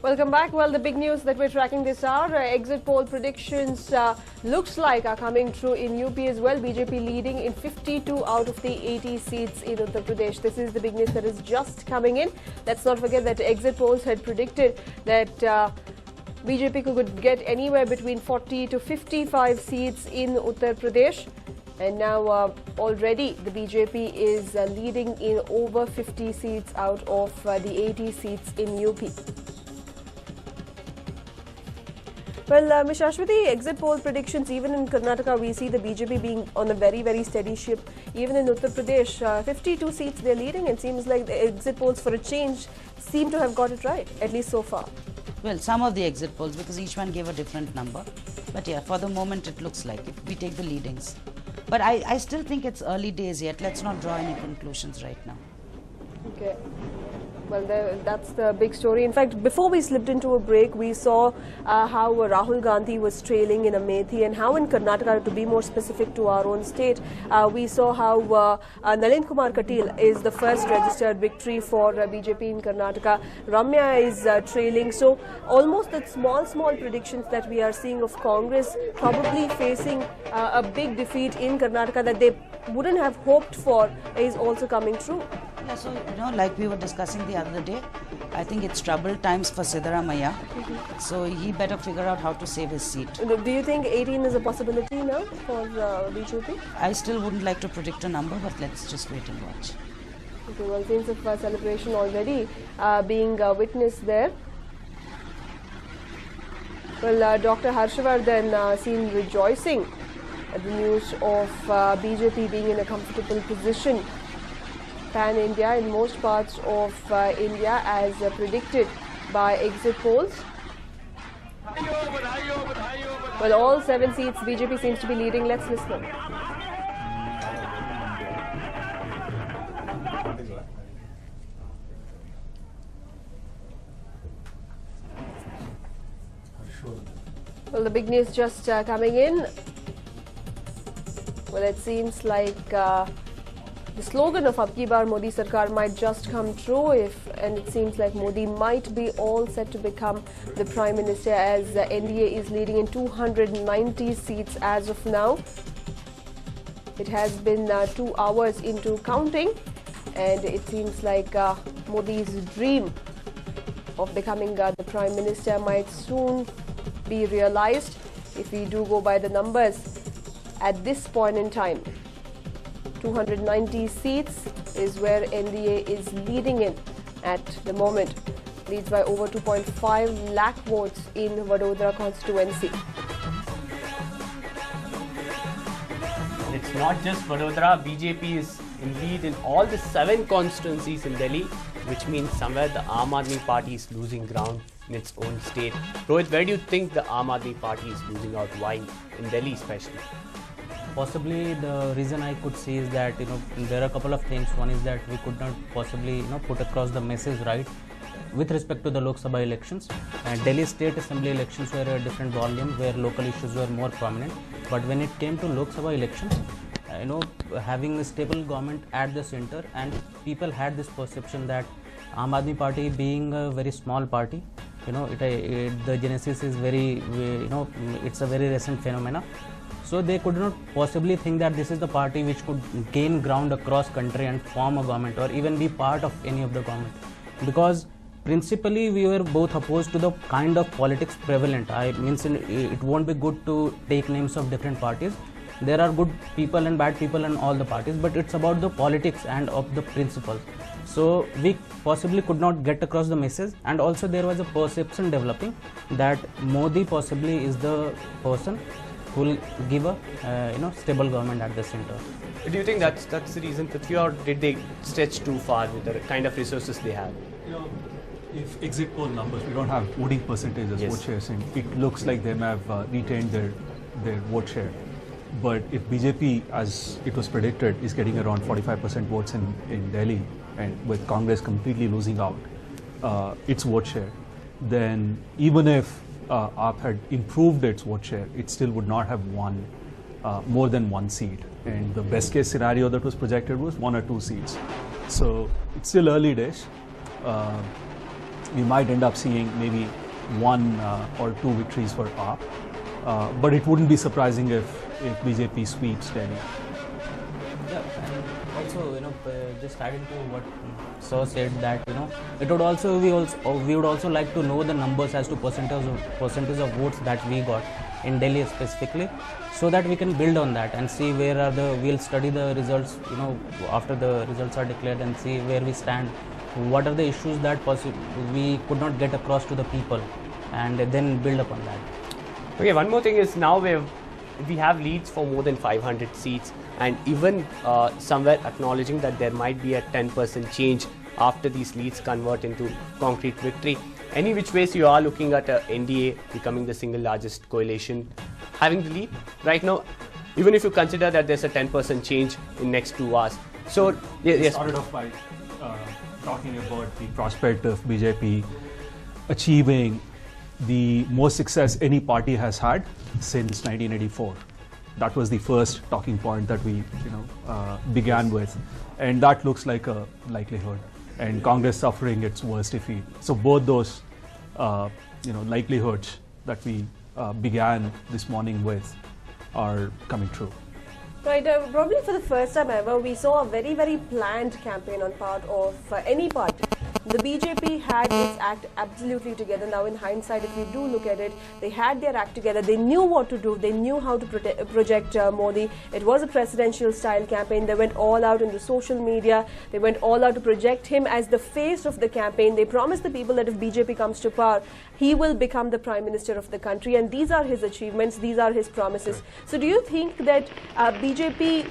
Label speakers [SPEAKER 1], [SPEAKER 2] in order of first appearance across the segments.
[SPEAKER 1] Welcome back. Well, the big news that we're tracking this hour, exit poll predictions looks like are coming true in UP as well. BJP leading in 52 out of the 80 seats in Uttar Pradesh. This is the big news that is just coming in. Let's not forget that exit polls had predicted that BJP could get anywhere between 40 to 55 seats in Uttar Pradesh. And now already the BJP is leading in over 50 seats out of the 80 seats in UP. Well, Ms. Ashwati, exit poll predictions, even in Karnataka, we see the BJP being on a very, very steady ship. Even in Uttar Pradesh, 52 seats they're leading, and seems like the exit polls for a change seem to have got it right, at least so far.
[SPEAKER 2] Well, some of the exit polls, because each one gave a different number. But yeah, for the moment it looks like, if we take the leadings. But I still think it's early days yet. Let's not draw any conclusions right now.
[SPEAKER 1] Okay. Well, that's the big story. In fact, before we slipped into a break, we saw how Rahul Gandhi was trailing in Amethi, and how in Karnataka, to be more specific to our own state, we saw how Nalin Kumar Katil is the first registered victory for BJP in Karnataka. Ramya is trailing. So almost the small predictions that we are seeing of Congress probably facing a big defeat in Karnataka that they wouldn't have hoped for is also coming true.
[SPEAKER 2] Yeah, so, like we were discussing the other day, I think it's troubled times for Siddaramaiah. So he better figure out how to save his seat.
[SPEAKER 1] Do you think 18 is a possibility now for BJP?
[SPEAKER 2] I still wouldn't like to predict a number, but let's just wait and watch.
[SPEAKER 1] Okay, well, scenes of celebration already being witnessed there. Well, Dr. Harshavardhan seen rejoicing at the news of BJP being in a comfortable position pan-India in most parts of India as predicted by exit polls. Well, all 7 seats BJP seems to be leading. Let's listen. Well, the big news just coming in. Well, it seems like the slogan of Ab Ki Baar Modi Sarkar might just come true, and it seems like Modi might be all set to become the Prime Minister, as NDA is leading in 290 seats as of now. It has been 2 hours into counting, and it seems like Modi's dream of becoming the Prime Minister might soon be realized if we do go by the numbers at this point in time. 290 seats is where NDA is leading in at the moment. Leads by over 2.5 lakh votes in Vadodara constituency.
[SPEAKER 3] It's not just Vadodara. BJP is in lead in all the 7 constituencies in Delhi, which means somewhere the Aam Aadmi Party is losing ground in its own state. Rohit, where do you think the Aam Aadmi Party is losing out? Why? In Delhi especially?
[SPEAKER 4] Possibly the reason I could see is that there are a couple of things. One is that we could not possibly put across the message right with respect to the Lok Sabha elections. Delhi State Assembly elections were a different volume where local issues were more prominent. But when it came to Lok Sabha elections, having a stable government at the center, and people had this perception that Aam Aadmi Party being a very small party, the genesis is very, it's a very recent phenomena. So they could not possibly think that this is the party which could gain ground across country and form a government or even be part of any of the government. Because principally we were both opposed to the kind of politics prevalent. It won't be good to take names of different parties. There are good people and bad people in all the parties, but it's about the politics and of the principles. So we possibly could not get across the message, and also there was a perception developing that Modi possibly is the person who will give a stable government at the center.
[SPEAKER 3] Do you think that's the reason, Prithvi, or did they stretch too far with the kind of resources they have?
[SPEAKER 5] If exit poll numbers, we don't have voting percentages, vote shares, and it looks like they may have retained their vote share. But if BJP, as it was predicted, is getting around 45% votes in Delhi, and with Congress completely losing out its vote share, then even if AAP had improved its vote share, it still would not have won more than 1 seat. And the best case scenario that was projected was 1 or 2 seats. So it's still early days. we might end up seeing maybe one or two victories for AAP. But it wouldn't be surprising if BJP sweeps Delhi.
[SPEAKER 4] Yeah, and also, just adding to what Sir said, that it would also we would also like to know the numbers as to percentage of votes that we got in Delhi specifically, so that we can build on that and see where are we'll study the results, after the results are declared, and see where we stand, what are the issues that we could not get across to the people, and then build upon that.
[SPEAKER 3] Okay, one more thing is now we have leads for more than 500 seats, and even somewhere acknowledging that there might be a 10% change after these leads convert into concrete victory. Any which ways you are looking at NDA becoming the single largest coalition having the lead right now, even if you consider that there's a 10% change in next 2 hours. So yes.
[SPEAKER 5] Started off by talking about the prospect of BJP achieving the most success any party has had since 1984. That was the first talking point that we began with, and that looks like a likelihood, and Congress suffering its worst defeat. So both those likelihoods that we began this morning with are coming true.
[SPEAKER 1] Right, probably for the first time ever, we saw a very, very planned campaign on part of any party. The BJP had its act absolutely together. Now, in hindsight, if you do look at it, they had their act together. They knew what to do. They knew how to project Modi. It was a presidential-style campaign. They went all out into social media. They went all out to project him as the face of the campaign. They promised the people that if BJP comes to power, he will become the Prime Minister of the country. And these are his achievements. These are his promises. So do you think that BJP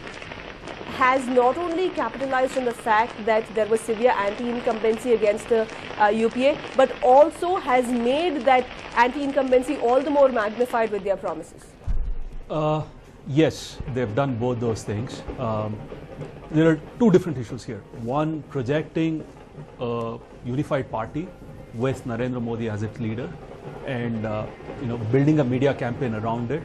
[SPEAKER 1] has not only capitalized on the fact that there was severe anti-incumbency against the UPA, but also has made that anti-incumbency all the more magnified with their promises?
[SPEAKER 5] Yes, they've done both those things. There are two different issues here. One, projecting a unified party with Narendra Modi as its leader, and building a media campaign around it,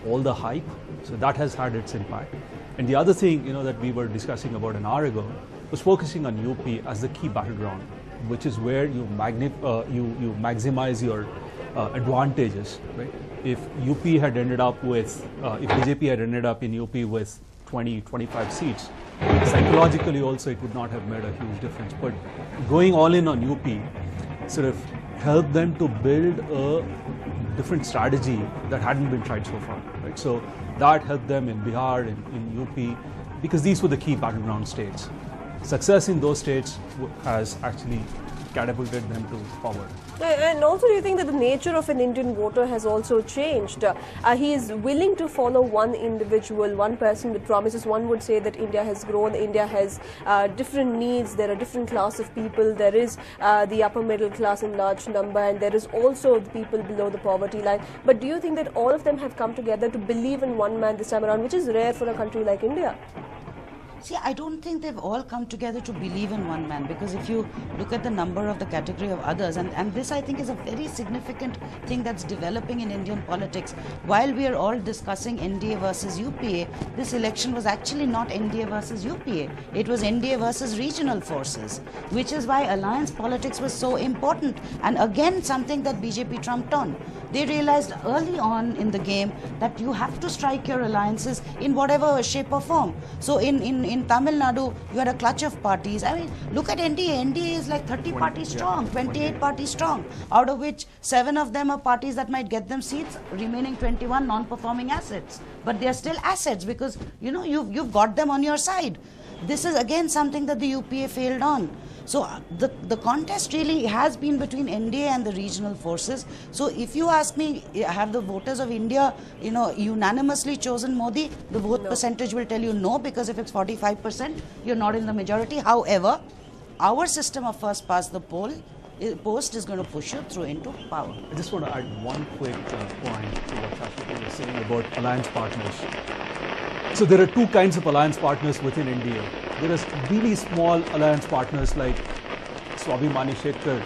[SPEAKER 5] all the hype. So that has had its impact. And the other thing, that we were discussing about an hour ago was focusing on UP as the key battleground, which is where you maximize your advantages, right? If UP had ended up with, if BJP had ended up in UP with 20-25 seats, psychologically also it would not have made a huge difference. But going all in on UP sort of helped them to build a different strategy that hadn't been tried so far, right? So that helped them in Bihar, in UP, because these were the key battleground states. Success in those states has actually catapulted them to power.
[SPEAKER 1] And also, do you think that the nature of an Indian voter has also changed? He is willing to follow one individual, one person with promises. One would say that India has grown, India has different needs, there are different class of people, there is the upper middle class in large number, and there is also the people below the poverty line. But do you think that all of them have come together to believe in one man this time around, which is rare for a country like India?
[SPEAKER 2] See, I don't think they've all come together to believe in one man, because if you look at the number of the category of others, and this I think is a very significant thing that's developing in Indian politics. While we are all discussing NDA versus UPA, this election was actually not NDA versus UPA. It was NDA versus regional forces, which is why alliance politics was so important, and again something that BJP trumped on. They realized early on in the game that you have to strike your alliances in whatever shape or form. So in Tamil Nadu, you had a clutch of parties. I mean, look at NDA. NDA is like 30 parties strong, 28 parties strong, out of which 7 of them are parties that might get them seats, remaining 21 non-performing assets. But they are still assets because, you've got them on your side. This is again something that the UPA failed on. So the contest really has been between NDA and the regional forces. So if you ask me, have the voters of India, unanimously chosen Modi? The vote percentage will tell you no, because if it's 45%, you're not in the majority. However, our system of first past the post is going to push you through into power.
[SPEAKER 5] I just want to add one quick point to what Shashwati was saying about alliance partners. So there are two kinds of alliance partners within India. There are really small alliance partners like Swabhimani Shekhar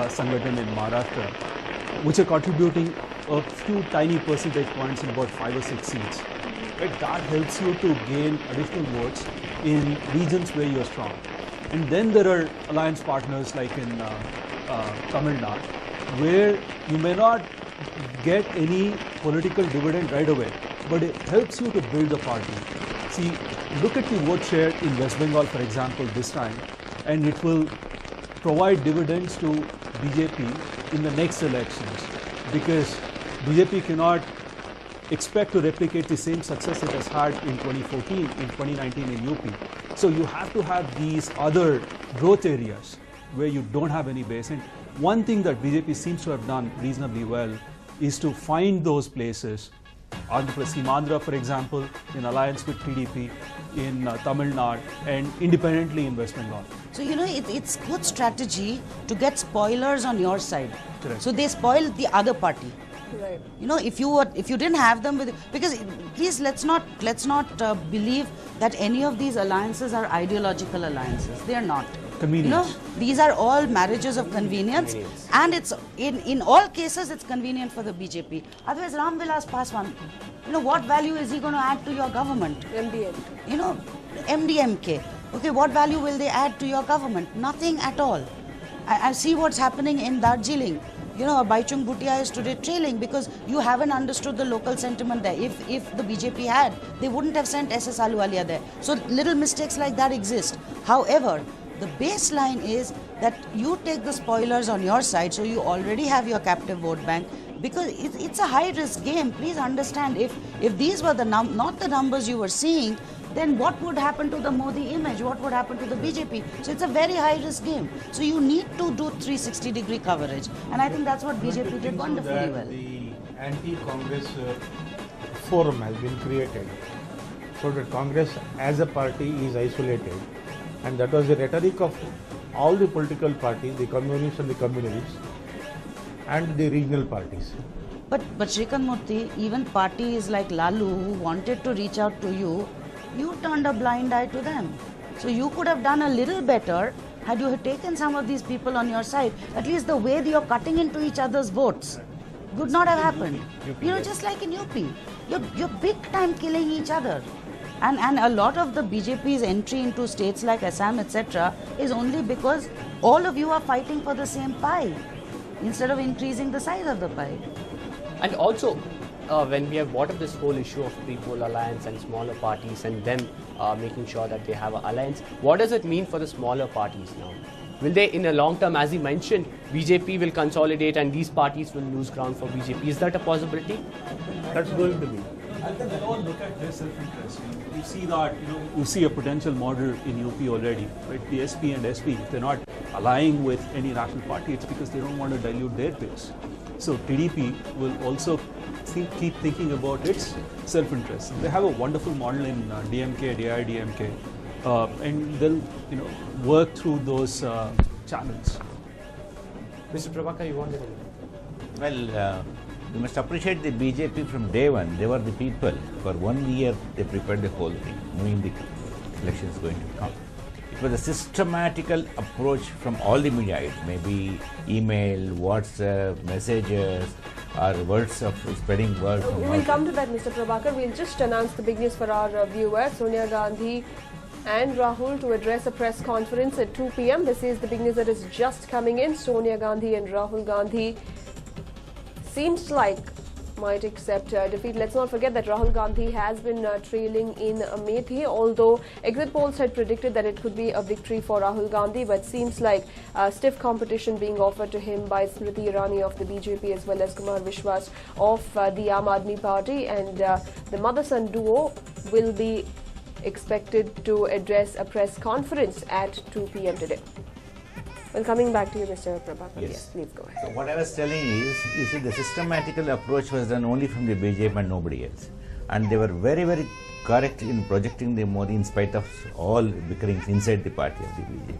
[SPEAKER 5] Sangathan in Maharashtra, which are contributing a few tiny percentage points in about 5 or 6 seats. Right? That helps you to gain additional votes in regions where you are strong. And then there are alliance partners like in Tamil Nadu, where you may not get any political dividend right away, but it helps you to build the party. See, look at the vote share in West Bengal, for example, this time, and it will provide dividends to BJP in the next elections, because BJP cannot expect to replicate the same success it has had in 2014, in 2019 in UP. So you have to have these other growth areas where you don't have any base. And one thing that BJP seems to have done reasonably well is to find those places. Andhra, for example, in alliance with TDP, in Tamil Nadu, and independently in West Bengal.
[SPEAKER 2] So, you know, it's good strategy to get spoilers on your side.
[SPEAKER 5] Correct.
[SPEAKER 2] So they spoil the other party.
[SPEAKER 1] Right.
[SPEAKER 2] You know, if you didn't have them with, because please let's not believe that any of these alliances are ideological alliances. They are not.
[SPEAKER 5] Convenience.
[SPEAKER 2] You know, these are all marriages of convenience, and it's in all cases it's convenient for the BJP. Otherwise, Ram Vilas Paswan, you know, what value is he going to add to your government?
[SPEAKER 1] MDM.
[SPEAKER 2] You know, MDMK. Okay, what value will they add to your government? Nothing at all. I see what's happening in Darjeeling. You know, Baichung Bhutia is today trailing because you haven't understood the local sentiment there. If the BJP had, they wouldn't have sent SS Ahluwalia there. So little mistakes like that exist. However, the baseline is that you take the spoilers on your side, so you already have your captive vote bank, because it's a high risk game. Please understand, if these were not the numbers you were seeing, then what would happen to the Modi image? What would happen to the BJP? So it's a very high-risk game. So you need to do 360-degree coverage. And I think that's what BJP did wonderfully well.
[SPEAKER 6] The anti-Congress forum has been created so that Congress as a party is isolated. And that was the rhetoric of all the political parties, the communists and the communalists, and the regional parties.
[SPEAKER 2] But Shrikant Murthy, even parties like Lalu who wanted to reach out to you turned a blind eye to them. So you could have done a little better had you taken some of these people on your side. At least the way you're cutting into each other's votes would not have happened. You know, just like in UP, you're big time killing each other. And a lot of the BJP's entry into states like Assam, etc., is only because all of you are fighting for the same pie instead of increasing the size of the pie.
[SPEAKER 3] And also, when we have brought up this whole issue of pre-poll alliance and smaller parties and them making sure that they have an alliance, what does it mean for the smaller parties now? Will they, in a long term, as he mentioned, BJP will consolidate and these parties will lose ground for BJP? Is that a possibility?
[SPEAKER 6] That's going to be.
[SPEAKER 5] And then they all look at their self-interest. You see that, you see a potential model in UP already, right? The SP and SP, if they're not allying with any national party, it's because they don't want to dilute their base. So TDP will also keep thinking about its self-interest. They have a wonderful model in DMK, DI-DMK, and they'll work through those channels.
[SPEAKER 3] Mr. Prabhakar, you wanted to...
[SPEAKER 7] Well, you must appreciate the BJP from day one. They were the people. For 1 year, they prepared the whole thing, knowing the election is going to come. It was a systematical approach from all the media. It may be email, WhatsApp, messages, or words of spreading word.
[SPEAKER 1] We'll come to that, Mr. Prabhakar. We'll just announce the big news for our viewers. Sonia Gandhi and Rahul to address a press conference at 2 p.m. This is the big news that is just coming in. Sonia Gandhi and Rahul Gandhi seems like might accept defeat. Let's not forget that Rahul Gandhi has been trailing in Amethi, although exit polls had predicted that it could be a victory for Rahul Gandhi, but seems like stiff competition being offered to him by Smriti Irani of the BJP as well as Kumar Vishwas of the Aam Aadmi Party, and the mother-son duo will be expected to address a press conference at 2 p.m. today. Well, coming back to you, Mr. Prabhakar. Yes, please go ahead.
[SPEAKER 7] So what I was telling is, you see, the systematical approach was done only from the BJP and nobody else. And they were very, very correct in projecting the Modi in spite of all bickerings inside the party of the BJP.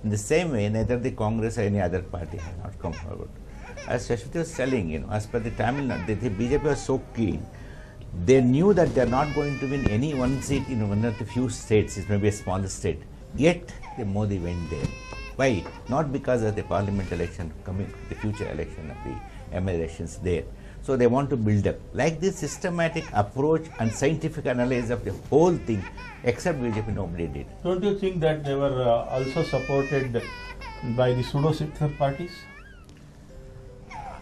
[SPEAKER 7] In the same way, neither the Congress or any other party has not come forward. As Shashwati was telling, as per the Tamil Nadu, the BJP was so keen. They knew that they are not going to win any one seat in one of the few states. It may be a smaller state. Yet, the Modi went there. Why? Not because of the parliament election coming, the future election of the ML elections there. So they want to build up. Like this systematic approach and scientific analysis of the whole thing, except BJP, nobody did.
[SPEAKER 6] Don't you think that they were also supported by the pseudo third parties.